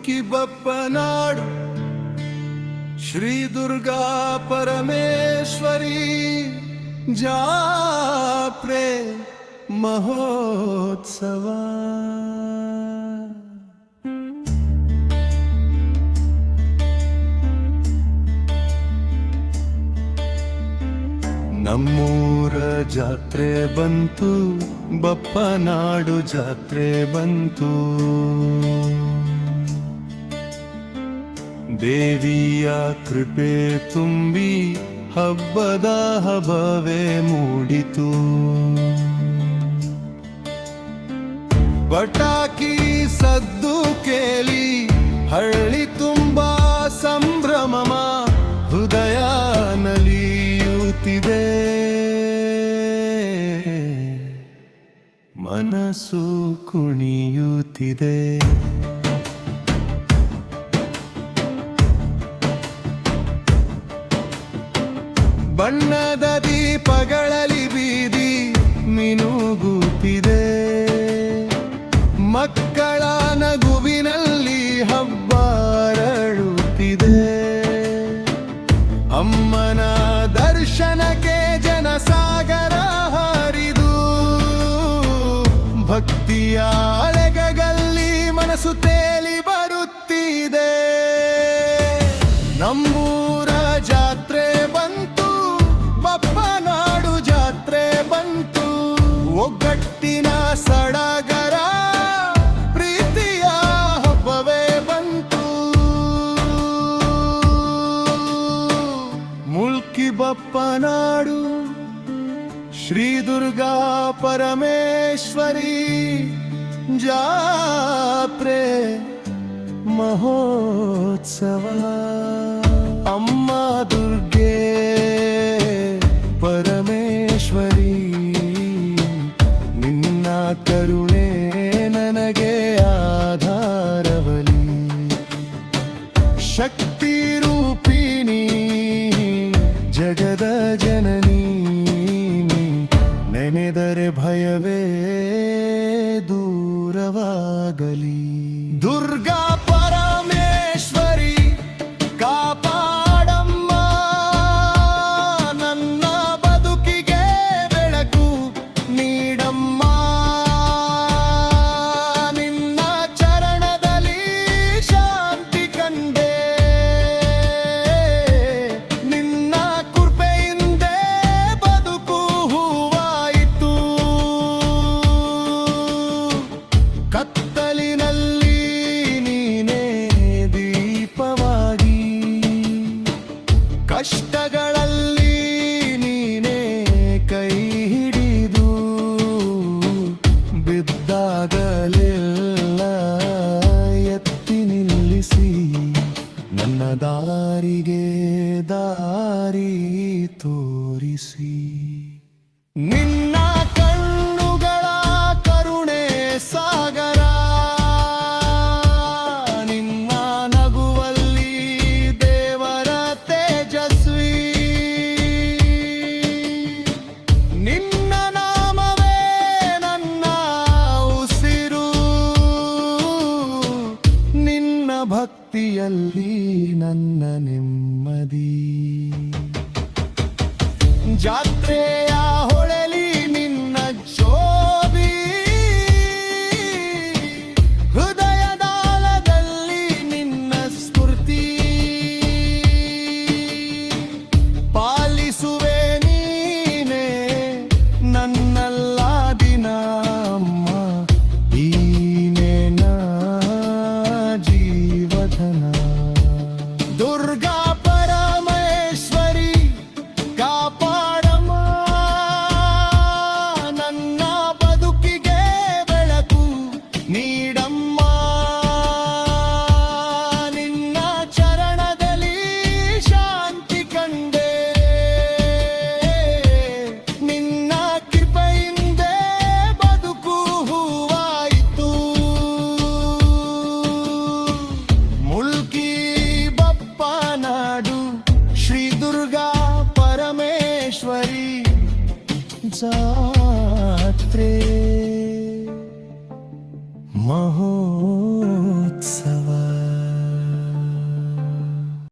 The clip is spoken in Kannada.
ಮುಲ್ಕಿ ಬಪ್ಪನಾಡು ಶ್ರೀ ದುರ್ಗಾ ಪರಮೇಶ್ವರಿ ಜಾತ್ರೆ ಮಹೋತ್ಸವ. ನಮ್ಮೂರ ಜಾತ್ರೆ ಬಂತು, ಬಪ್ಪನಾಡು ಜಾತ್ರೆ ಬಂತು. ದೇವಿಯ ಕೃಪೆ ತುಂಬಿ ಹಬ್ಬದ ಹಬ್ಬವೇ ಮೂಡಿತು. ಪಟಾಕಿ ಸದ್ದು ಕೇಳಿ ಹಳ್ಳಿ ತುಂಬಾ ಸಂಭ್ರಮ, ಹೃದಯ ನಲಿಯುತ್ತಿದೆ, ಮನಸ್ಸು ಕುಣಿಯುತ್ತಿದೆ. ಬಣ್ಣದ ದೀಪಗಳಲ್ಲಿ ಬೀದಿ ಮಿನುಗುತ್ತಿದೆ, ಮಕ್ಕಳ ನಗುವಿನಲ್ಲಿ ಹಬ್ಬ ಅರಳುತ್ತಿದೆ. ಅಮ್ಮನ ದರ್ಶನಕ್ಕೆ ಜನಸಾಗರ ಹರಿದು, ಭಕ್ತಿಯ ಅಲೆಗಳಲ್ಲಿ ಮನಸ್ಸು ತೇಲಿ ಬರುತ್ತಿದೆ. ನಮ್ಮೂರ ಜಾತ್ರೆ ಬಂತು, ಬಪ್ಪನಾಡು ಜಾತ್ರೆ ಬಂತು. ಒಗ್ಗಟ್ಟಿನ ಸಡಗರ, ಪ್ರೀತಿಯ ಹಬ್ಬವೇ ಬಂತು. ಮುಲ್ಕಿ ಬಪ್ಪನಾಡು ಶ್ರೀ ದುರ್ಗಾ ಪರಮೇಶ್ವರಿ ಜಾತ್ರೆ ಮಹೋತ್ಸವ. ಅಮ್ಮ ದುರ್ಗೆ ಪರಮೇಶ್ವರಿ, ನಿನ್ನ ಕರುಣೆ ನನಗೆ ಆಧಾರವಲಿ. ಶಕ್ತಿ ರೂಪಿಣಿ ಜಗದ ಜನನಿ, ನೆನೆದರೆ ಭಯವೇ ದೂರವಾಗಲಿ. ದುರ್ಗಾ ಪರಮೇಶ್ವರಿ ಕಾಪಾಡಮ್ಮ, ನನ್ನ ಬದುಕಿಗೆ ಬೆಳಕು ನೀಡಮ್ಮ. ನಿನ್ನ ಚರಣದಲ್ಲಿ ಶಾಂತಿ ಕಂಡೆ, ನಿನ್ನ ಕೃಪೆಯಿಂದ ಬದುಕು ಹೂವಾಯಿತು. ಕತ್ತಲಿನಲ್ಲಿ ನೀನೇ ದೀಪವಾಗಿ, ಕಷ್ಟಗಳಲ್ಲಿ ನೀನೇ ಕೈ ಹಿಡಿದು, ಬಿದ್ದಾಗಲೆಲ್ಲ ಎತ್ತಿ ನಿಲ್ಲಿಸಿ, ನನ್ನ ದಾರಿಗೆ ದಾರಿ ತೋರಿಸಿ. ನಿನ್ನ ಕಣ್ಣುಗಳ ಕರುಣೆ ಸಾಗರ, ನಿನ್ನ ನಗುವಲ್ಲಿ ದೇವರ ತೇಜಸ್ವಿ. ನಿನ್ನ ನಾಮವೇ ನನ್ನ ಉಸಿರು, ನಿನ್ನ ಭಕ್ತಿಯಲ್ಲಿ ನನ್ನ ನೆಮ್ಮದಿ. ಜಾತ್ರೆಯ ಹೊಳೆಲಿ ನಿನ್ನ ಜೋಬಿ, ಹೃದಯದಾಳದಲ್ಲಿ ನಿನ್ನ ಸ್ಫೂರ್ತಿ. ಪಾಲಿಸುವೆ ನೀನೇ ನನ್ನೆಲ್ಲ ದಿನ ಅಮ್ಮ, ನೀನೇ ನಾ ಜೀವಧನ. ದುರ್ಗಾ ಪರಮೇಶ್ವರಿ ಕಾಪಾಡಮ್ಮ, ನನ್ನ ಬದುಕಿಗೆ ಬೆಳಕು ನೀಡಮ್ಮ. ನಿನ್ನ ಚರಣದಲ್ಲಿ ಶಾಂತಿ ಕಂಡೆ, ನಿನ್ನ ಕೃಪೆಯಿಂದ ಬದುಕು ಹೂವಾಯಿತು. ಮುಲ್ಕಿ ಬಪ್ಪನಾಡು ಶ್ರೀ ದುರ್ಗಾ ಪರಮೇಶ್ವರಿ ಜಾತ್ರೆ ಮಹೋತ್ಸವ.